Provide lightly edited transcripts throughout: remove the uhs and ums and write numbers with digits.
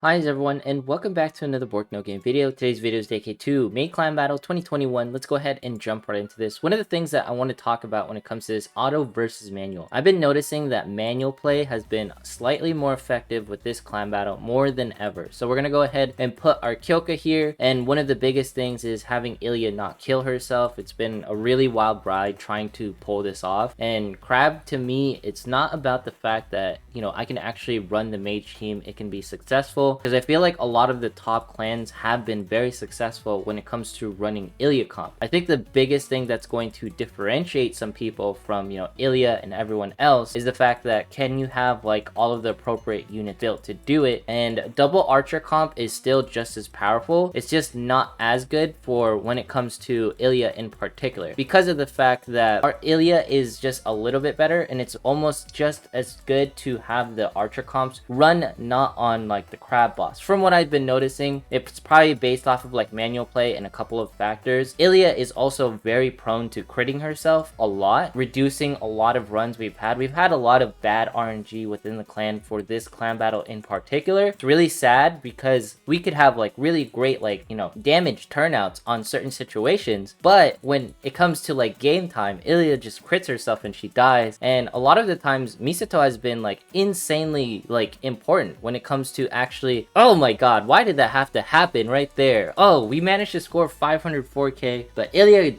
Hi everyone, and welcome back to another Bork No Game video. Today's video is DK2 Main Clan Battle 2021. Let's go ahead and jump right into this. One of the things that I want to talk about when it comes to this auto versus manual. I've been noticing that manual play has been slightly more effective with this clan battle more than ever. So we're going to go ahead and put our Kyoka here, and one of the biggest things is having Ilya not kill herself. It's been a really wild ride trying to pull this off, and Crab, to me, it's not about the fact that, I can actually run the mage team. It can be successful, because I feel like a lot of the top clans have been very successful when it comes to running Ilya comp. I think the biggest thing that's going to differentiate some people from, Ilya and everyone else is the fact that can you have like all of the appropriate units built to do it, and double archer comp is still just as powerful. It's just not as good for when it comes to Ilya in particular, because of the fact that our Ilya is just a little bit better, and it's almost just as good to have the archer comps run not on like the crab boss. From what I've been noticing, it's probably based off of like manual play and a couple of factors. Ilya is also very prone to critting herself a lot, reducing a lot of runs we've had. We've had a lot of bad RNG within the clan for this clan battle in particular. It's really sad because we could have like really great damage turnouts on certain situations, but when it comes to like game time, Ilya just crits herself and she dies. And a lot of the times Misato has been like insanely important when it comes to actually, oh my god, why did that have to happen right there? Oh, we managed to score 504k, but Ilya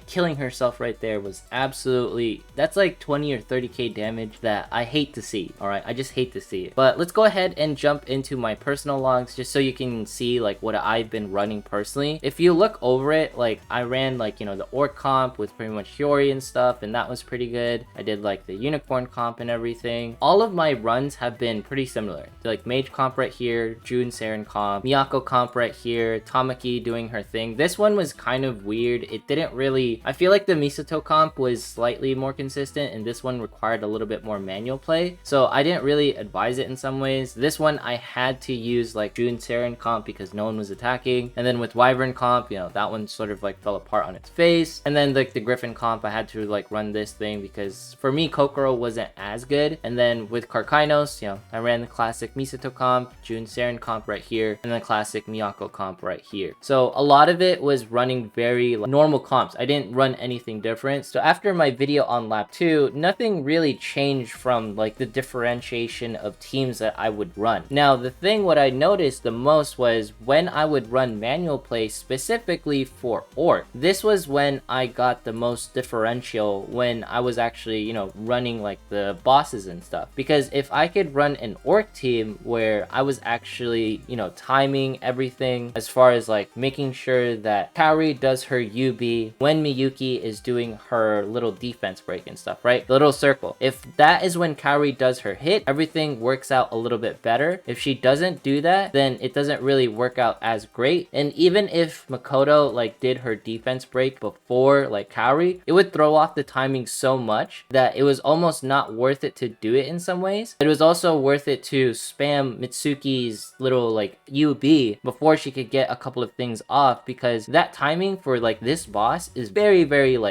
killing herself right there was absolutely, that's like 20 or 30k damage that I hate to see. All right, I just hate to see it. But let's go ahead and jump into my personal logs just so you can see like what I've been running personally. If you look over it, like I ran the orc comp with pretty much Hiyori and stuff, and that was pretty good. I did like the unicorn comp and everything. All of my runs have been pretty similar. Like mage comp right here, June Saren comp, Miyako comp right here, Tamaki doing her thing. This one was kind of weird. It didn't really, I feel like the Misato comp was slightly more consistent, and this one required a little bit more manual play, so I didn't really advise it in some ways. This one I had to use like June Saren comp because no one was attacking, and then with Wyvern comp, that one sort of fell apart on its face, and then the Griffin comp I had to run this thing because for me Kokoro wasn't as good, and then with Karkainos, I ran the classic Misato comp, June Saren comp right here, and then classic Miyako comp right here. So a lot of it was running very normal comps. I didn't run anything different. So after my video on lap 2, nothing really changed from the differentiation of teams that I would run. Now the thing what I noticed the most was when I would run manual play specifically for orc. This was when I got the most differential, when I was actually running the bosses and stuff, because if I could run an orc team where I was actually timing everything as far as making sure that Kaori does her UB when Miyuki is doing her little defense break and stuff, right? The little circle. If that is when Kaori does her hit, everything works out a little bit better. If she doesn't do that, then it doesn't really work out as great. And even if Makoto did her defense break before Kaori, it would throw off the timing so much that it was almost not worth it to do it in some ways. It was also worth it to spam Mitsuki's little UB before she could get a couple of things off, because that timing for this boss is very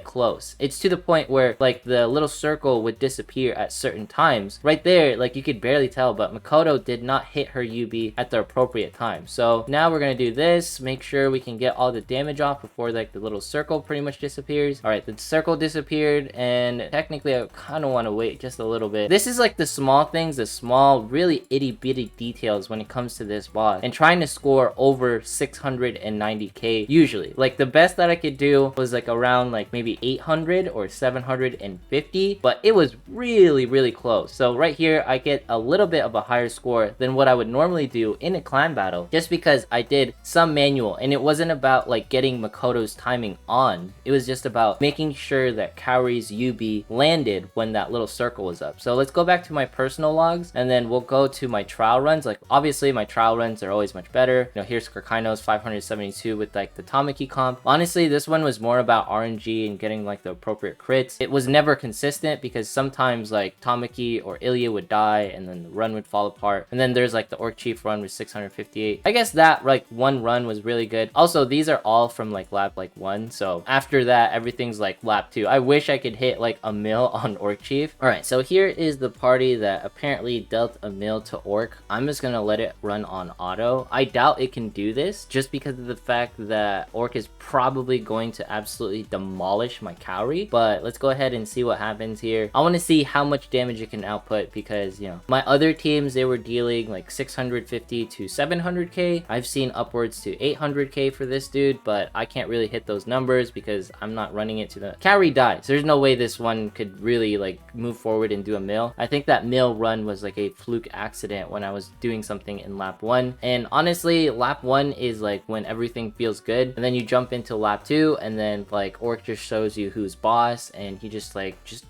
close. It's to the point where the little circle would disappear at certain times. Right there, you could barely tell, but Makoto did not hit her UB at the appropriate time. So now we're gonna do this, make sure we can get all the damage off before the little circle pretty much disappears. All right, the circle disappeared, and technically I kind of want to wait just a little bit. This is the small things, the small really itty bitty details when it comes to this boss, and trying to score over 690k usually. The best that I could do was around maybe 800 or 750, but it was really close. So right here I get a little bit of a higher score than what I would normally do in a clan battle, just because I did some manual, and it wasn't about getting Makoto's timing on. It was just about making sure that Kaori's UB landed when that little circle was up. So let's go back to my personal logs, and then we'll go to my trial runs. Obviously my trial runs are always much better. Here's Karkainos 572 with the Tamaki comp. Honestly, this one was more about RNG and getting the appropriate crits. It was never consistent because sometimes Tamaki or Ilya would die and then the run would fall apart. And then there's the Orc Chief run with 658. I guess that one run was really good. Also, these are all from lap 1. So after that, everything's lap 2. I wish I could hit a mil on Orc Chief. All right, so here is the party that apparently dealt a mil to Orc. I'm just gonna let let it run on auto. I doubt it can do this just because of the fact that Orc is probably going to absolutely demolish my Cowrie. But let's go ahead and see what happens here. I want to see how much damage it can output because, you know, my other teams, they were dealing like 650 to 700k. I've seen upwards to 800k for this dude, but I can't really hit those numbers because I'm not running it to the Cowrie dies. There's no way this one could really like move forward and do a mill. I think that mill run was like a fluke accident when I was doing something in lap 1. And honestly, lap 1 is like when everything feels good, and then you jump into lap 2 and then like Orc just shows you who's boss and he just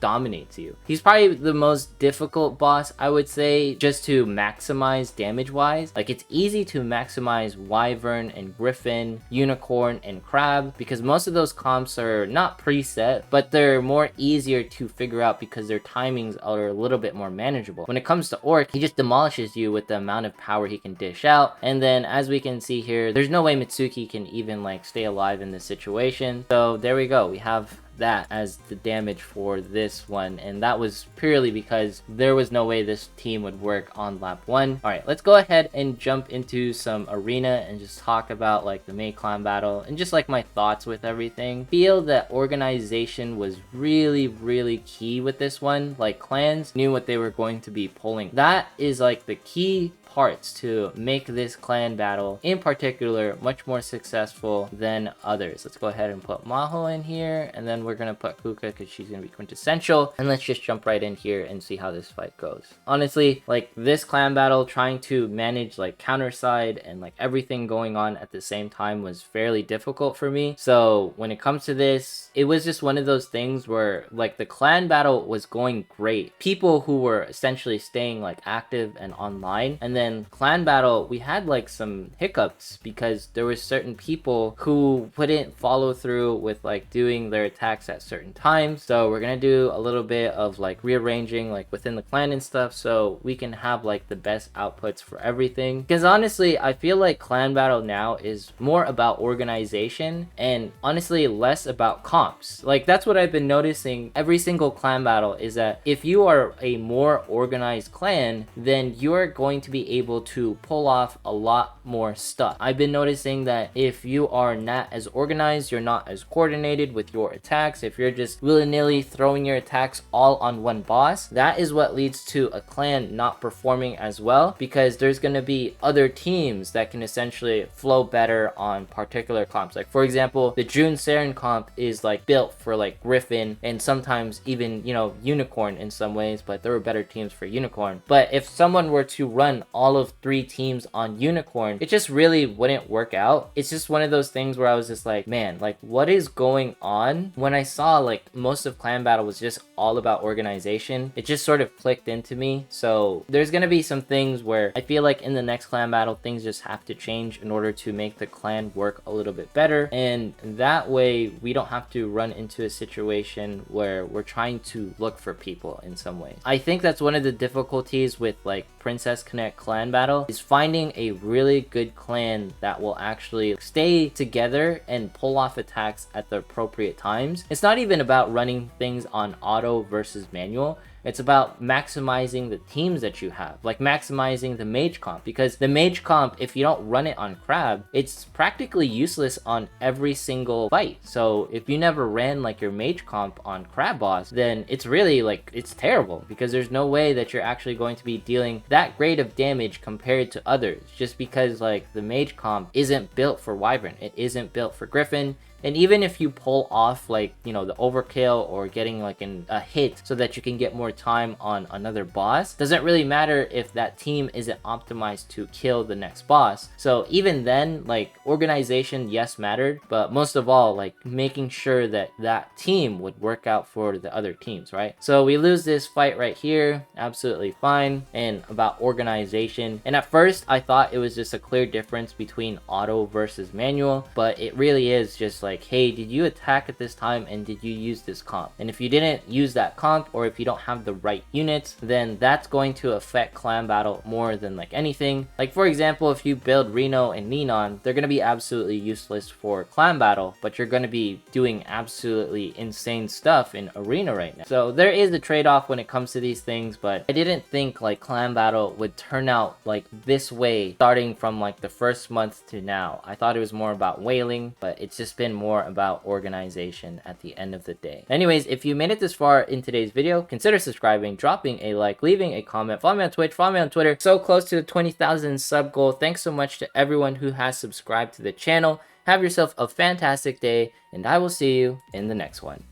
dominates you. He's probably the most difficult boss, I would say, just to maximize damage wise. Like, it's easy to maximize Wyvern and Griffin, Unicorn and Crab because most of those comps are not preset, but they're more easier to figure out because their timings are a little bit more manageable. When it comes to Orc, he just demolishes you with the amount of power he can dish out. And then as we can see here, there's no way Mitsuki can even like stay alive in this situation. So there we go. We have that as the damage for this one, and that was purely because there was no way this team would work on lap 1. All right, let's go ahead and jump into some arena and just talk about like the main clan battle and just like my thoughts with everything. Feel that organization was really key with this one. Like, clans knew what they were going to be pulling. That is like the key parts to make this clan battle in particular much more successful than others. Let's go ahead and put Maho in here, and then we're gonna put Kuka because she's gonna be quintessential, and let's just jump right in here and see how this fight goes. Honestly, like, this clan battle, trying to manage like counter side and like everything going on at the same time was fairly difficult for me. So when it comes to this, it was just one of those things where like the clan battle was going great. People who were essentially staying like active and online, and then clan battle, we had like some hiccups because there were certain people who wouldn't follow through with like doing their attacks at certain times. So we're gonna do a little bit of like rearranging like within the clan and stuff so we can have like the best outputs for everything. Because honestly, I feel like clan battle now is more about organization and honestly less about comps. Like, that's what I've been noticing every single clan battle, is that if you are a more organized clan, then you're going to be able to pull off a lot more stuff. I've been noticing that if you are not as organized, you're not as coordinated with your attacks, if you're just willy-nilly throwing your attacks all on one boss, that is what leads to a clan not performing as well, because there's going to be other teams that can essentially flow better on particular comps. Like, for example, the June Saren comp is like built for like Griffin and sometimes even, you know, Unicorn in some ways, but there were better teams for Unicorn. But if someone were to run all of 3 teams on Unicorn, it just really wouldn't work out. It's just one of those things where I was just like, man, like, what is going on? When I saw like most of clan battle was just all about organization, it just sort of clicked into me. So there's gonna be some things where I feel like in the next clan battle, things just have to change in order to make the clan work a little bit better, and that way we don't have to run into a situation where we're trying to look for people in some way. I think that's one of the difficulties with like Princess Connect clan battle, is finding a really good clan that will actually stay together and pull off attacks at the appropriate times. It's not even about running things on auto versus manual. It's about maximizing the teams that you have, like maximizing the mage comp, because the mage comp, if you don't run it on Crab, it's practically useless on every single fight. So if you never ran like your mage comp on Crab boss, then it's really like, it's terrible, because there's no way that you're actually going to be dealing that great of damage compared to others, just because like the mage comp isn't built for Wyvern, it isn't built for Griffin. And even if you pull off like, you know, the overkill or getting like a hit so that you can get more time on another boss, doesn't really matter if that team isn't optimized to kill the next boss. So even then, like, organization, yes, mattered, but most of all, like, making sure that that team would work out for the other teams, right? So we lose this fight right here, absolutely fine. And about organization, and at first I thought it was just a clear difference between auto versus manual, but it really is just like like, hey, did you attack at this time and did you use this comp? And if you didn't use that comp, or if you don't have the right units, then that's going to affect clan battle more than like anything. Like for example, if you build Reno and Neon, they're going to be absolutely useless for clan battle, but you're going to be doing absolutely insane stuff in arena right now. So there is a trade-off when it comes to these things, but I didn't think like clan battle would turn out like this way starting from like the first month to now. I thought it was more about whaling, but it's just been more about organization at the end of the day. Anyways, if you made it this far in today's video, consider subscribing, dropping a like, leaving a comment, follow me on Twitch, follow me on Twitter. So close to the 20,000 sub goal. Thanks so much to everyone who has subscribed to the channel. Have yourself a fantastic day, and I will see you in the next one.